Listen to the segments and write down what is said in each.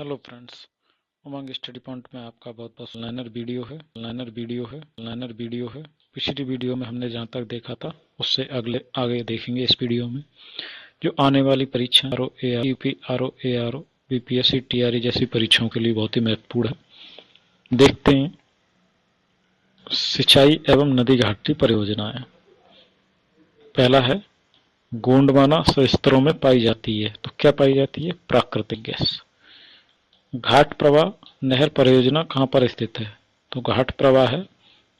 Hello friends, उमंग study point में आपका बहुत बहुत लाइनर वीडियो है। पिछली वीडियो में हमने जहाँ तक देखा था उससे आगे देखेंगे इस वीडियो में। जो आने वाली परीक्षा UP RO ARO BPSC TRE जैसी परीक्षाओं के लिए बहुत ही महत्वपूर्ण है। देखते हैं सिंचाई एवं नदी घाटी परियोजनाएं। पहला है गोंडवाना स्तरों में पाई जाती है। तो क्या पाई जाती है? प्राकृतिक गैस। घाट प्रवाह नहर परियोजना कहाँ पर स्थित है? तो घाट प्रवाह है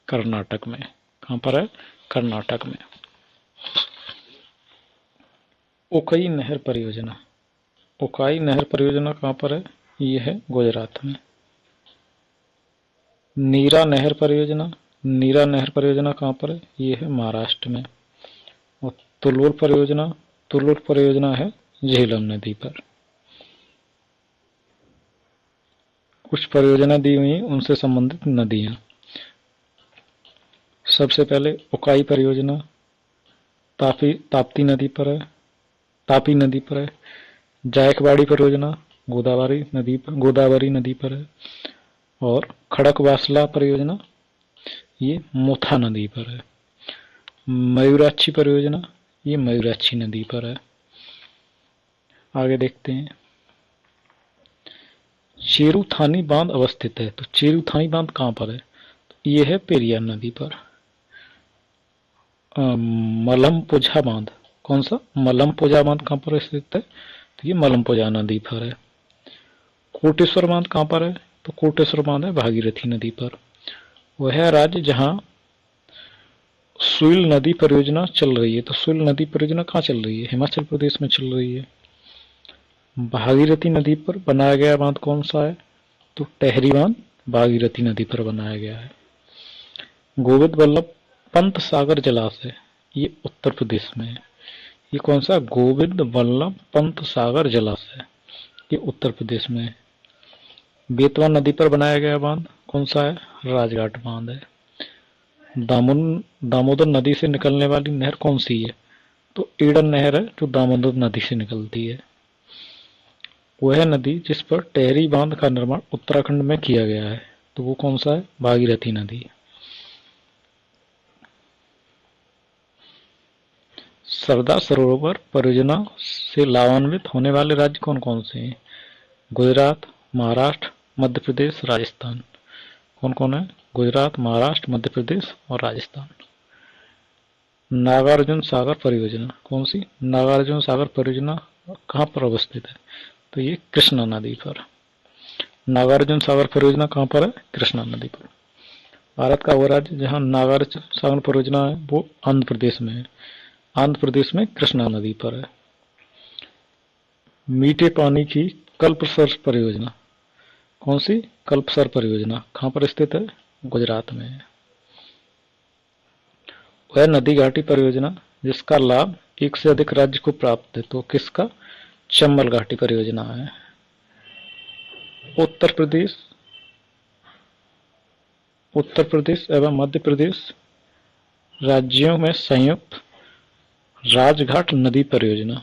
कर्नाटक में। कहाँ पर है? कर्नाटक में। उकाई नहर परियोजना कहाँ पर है? ये है गुजरात में। नीरा नहर परियोजना कहाँ पर है? ये है महाराष्ट्र में। और तुलुल परियोजना है झेलम नदी पर। कुछ परियोजना दी हुई हैं, उनसे संबंधित नदियां। सबसे पहले उकाई परियोजना ताप्ती नदी पर है। जायकवाड़ी परियोजना गोदावरी नदी पर है। और खड़कवासला परियोजना ये मोथा नदी पर है। मयूराक्षी परियोजना ये मयूराक्षी नदी पर है। आगे देखते हैं। चेरुथानी बांध अवस्थित है। तो चेरुथानी बांध कहाँ पर है? तो ये है पेरियार नदी पर। मलमपुझा बांध, कौन सा? मलमपुझा बांध कहाँ पर स्थित है? तो ये मलमपुझा नदी पर है। कोटेश्वर बांध कहाँ पर है? तो कोटेश्वर बांध है भागीरथी नदी पर। वह राज्य जहाँ सुइल नदी परियोजना चल रही है। तो सुइल नदी परियोजना कहाँ चल रही है? हिमाचल प्रदेश में चल रही है। भागीरथी नदी पर बनाया गया बांध कौन सा है? तो टेहरी बांध भागीरथी नदी पर बनाया गया है। गोविंद वल्लभ पंत सागर जलाशय ये उत्तर प्रदेश में है। ये कौन सा? गोविंद वल्लभ पंत सागर जलाशय ये उत्तर प्रदेश में है। बेतवा नदी पर बनाया गया बांध कौन सा है? राजघाट बांध है। दामोदर नदी से निकलने वाली नहर कौन सी है? तो ईडन नहर है जो दामोदर नदी से निकलती है। वह नदी जिस पर टेहरी बांध का निर्माण उत्तराखंड में किया गया है। तो वो कौन सा है? भागीरथी नदी। सरदार सरोवर परियोजना से लाभान्वित होने वाले राज्य कौन कौन से हैं? गुजरात, महाराष्ट्र, मध्य प्रदेश, राजस्थान। कौन कौन है? गुजरात, महाराष्ट्र, मध्य प्रदेश और राजस्थान। नागार्जुन सागर परियोजना कौन सी? नागार्जुन सागर परियोजना कहाँ पर अवस्थित है? तो ये कृष्णा नदी पर। नागार्जुन सागर परियोजना कहाँ पर है? कृष्णा नदी पर। भारत का वो राज्य जहाँ नागार्जुन सागर परियोजना है वो आंध्र प्रदेश में है। आंध्र प्रदेश में कृष्णा नदी पर है। मीठे पानी की कल्पसर परियोजना कौन सी? कल्पसर परियोजना कहाँ पर स्थित है? गुजरात में है। वह नदी घाटी परियोजना जिसका लाभ एक से अधिक राज्य को प्राप्त है। तो किसका? चंबल घाटी परियोजना है। उत्तर प्रदेश एवं मध्य प्रदेश राज्यों में संयुक्त राजघाट नदी परियोजना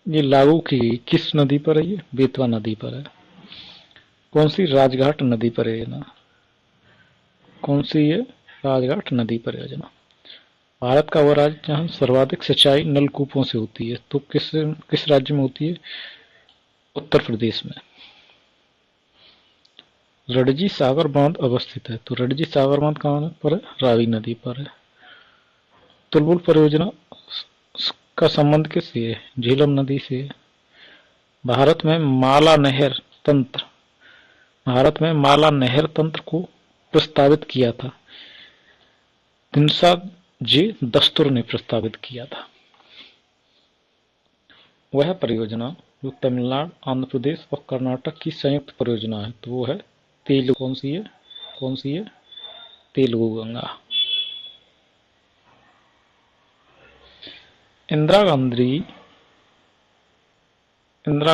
ये लागू की गई किस नदी पर है? ये बेतवा नदी पर है। कौन सी? राजघाट नदी परियोजना। कौन सी है? राजघाट नदी परियोजना। भारत का वह राज्य जहाँ सर्वाधिक सिंचाई नलकूपों से होती है। तो किस राज्य में होती है? उत्तर प्रदेश में। रणजी सागर बांध अवस्थित है। तो रणजी सागर बांध कहाँ पर है? रावी नदी पर है। तुलबुल परियोजना का संबंध किससे है? झेलम नदी से है। भारत में माला नहर तंत्र को प्रस्तावित किया था। तिनसा जी दस्तूर ने प्रस्तावित किया था। वह परियोजना जो तमिलनाडु, आंध्र प्रदेश और कर्नाटक की संयुक्त परियोजना है। तो वो है तेलुगु। कौन सी है? तेलुगु गंगा। इंदिरा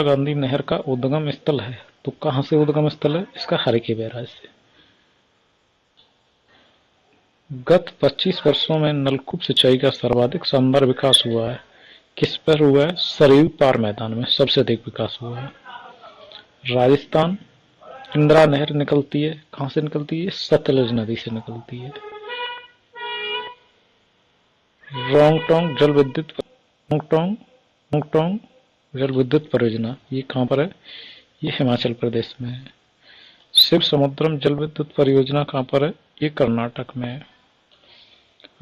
गांधी नहर का उद्गम स्थल है। तो कहाँ से उद्गम स्थल है? इसका हरिके बैराज से। गत 25 वर्षों में नलकूप सिंचाई का सर्वाधिक शानदार विकास हुआ है। किस पर हुआ है? सरयू पार मैदान में सबसे अधिक विकास हुआ है। राजस्थान इंदिरा नहर निकलती है, कहाँ से निकलती है? सतलज नदी से निकलती है। रोंगटोंग जल विद्युत रोंगटोंग रोंगटोंग जल विद्युत परियोजना ये कहाँ पर है? ये हिमाचल प्रदेश में है। शिव समुद्रम जल विद्युत परियोजना कहाँ पर है? ये कर्नाटक में है।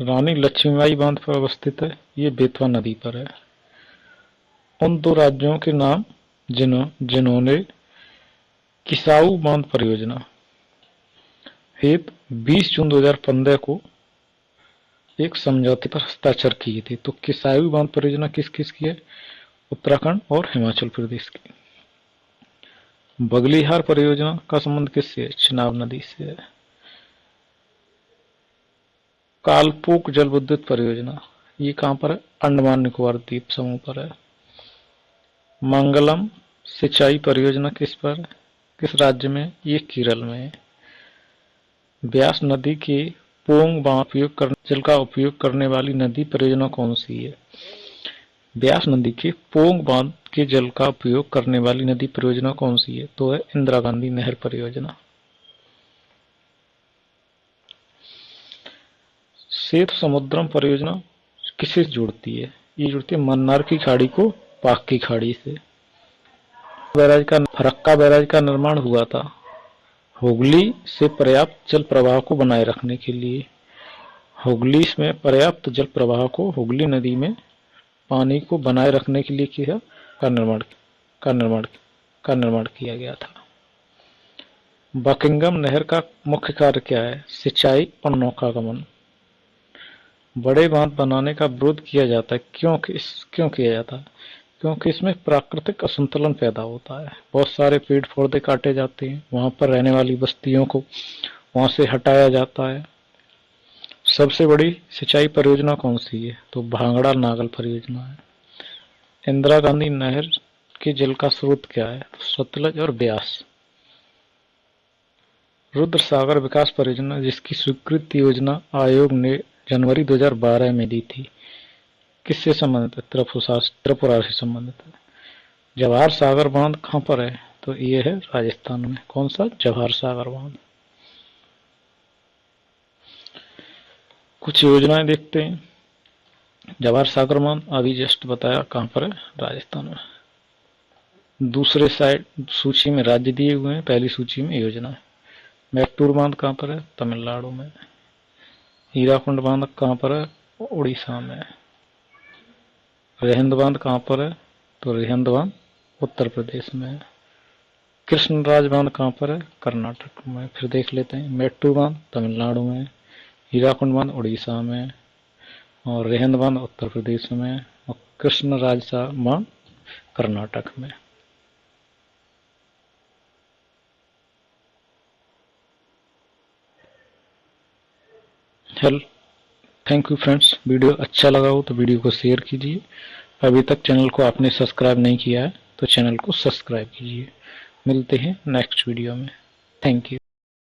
रानी लक्ष्मीबाई बांध पर अवस्थित है, ये बेतवा नदी पर है। उन दो राज्यों के नाम जिन्होंने किसाऊ बांध परियोजना हेतु 20 जून 2015 को एक समझौते पर हस्ताक्षर किए थे। तो किसाऊ बांध परियोजना किस किस की है? उत्तराखंड और हिमाचल प्रदेश की। बगलीहार परियोजना का संबंध किससे है? चिनाब नदी से है। कालपोक जल विद्युत परियोजना ये कहाँ पर है? अंडमान निकोबार द्वीप समूह पर है। मंगलम सिंचाई परियोजना किस पर, किस राज्य में? ये केरल में है। ब्यास नदी के पोंग बांध जल का उपयोग करने वाली नदी परियोजना कौन सी है? ब्यास नदी के पोंग बांध के जल का उपयोग करने वाली नदी परियोजना कौन सी है? तो है इंदिरा गांधी नहर परियोजना। सेतु समुद्रम परियोजना किसे जोड़ती है? ये जोड़ती है मन्नार की खाड़ी को पाक की खाड़ी से। फरक्का बैराज का निर्माण हुआ था हुगली से पर्याप्त जल प्रवाह को बनाए रखने के लिए। हुगली में पर्याप्त जल प्रवाह को हुगली नदी में पानी को बनाए रखने के लिए किया का निर्माण किया गया था। बकिंगम नहर का मुख्य कार्य क्या है? सिंचाई और नौकागमन। बड़े बांध बनाने का विरोध किया जाता है, क्यों किया जाता है? क्योंकि इसमें प्राकृतिक असंतुलन पैदा होता है। बहुत सारे पेड़ पौधे काटे जाते हैं, वहां पर रहने वाली बस्तियों को वहां से हटाया जाता है। सबसे बड़ी सिंचाई परियोजना कौन सी है? तो भांगड़ा नागल परियोजना है। इंदिरा गांधी नहर के जल का स्रोत क्या है? सतलज और ब्यास। रुद्र सागर विकास परियोजना जिसकी स्वीकृति योजना आयोग ने जनवरी 2012 में दी थी, किससे संबंधित है? त्रिपुरा से संबंधित है। जवाहर सागर बांध कहाँ पर है? तो ये है राजस्थान में। कौन सा? जवाहर सागर बांध। कुछ योजनाएं देखते हैं। जवाहर सागर बांध अभी जस्ट बताया कहाँ पर है? राजस्थान में। दूसरे साइड सूची में राज्य दिए हुए हैं, पहली सूची में योजना है। मैक्टूर बांध कहाँ पर है? तमिलनाडु में। हीराकुंड बांध कहाँ पर है? उड़ीसा में। रेहंद बांध कहाँ पर है? तो रेहंद बांध उत्तर प्रदेश में। कृष्णराज बांध कहाँ पर है? कर्नाटक में। फिर देख लेते हैं। मैट्टूर बांध तमिलनाडु में, हीराकुंड बांध उड़ीसा में, और रेहंद बांध उत्तर प्रदेश में, और कृष्णराज बांध कर्नाटक में। Thank you friends. वीडियो अच्छा लगा हो तो वीडियो को शेयर कीजिए। अभी तक चैनल को आपने सब्सक्राइब नहीं किया है तो चैनल को सब्सक्राइब कीजिए। मिलते हैं नेक्स्ट वीडियो में। Thank you.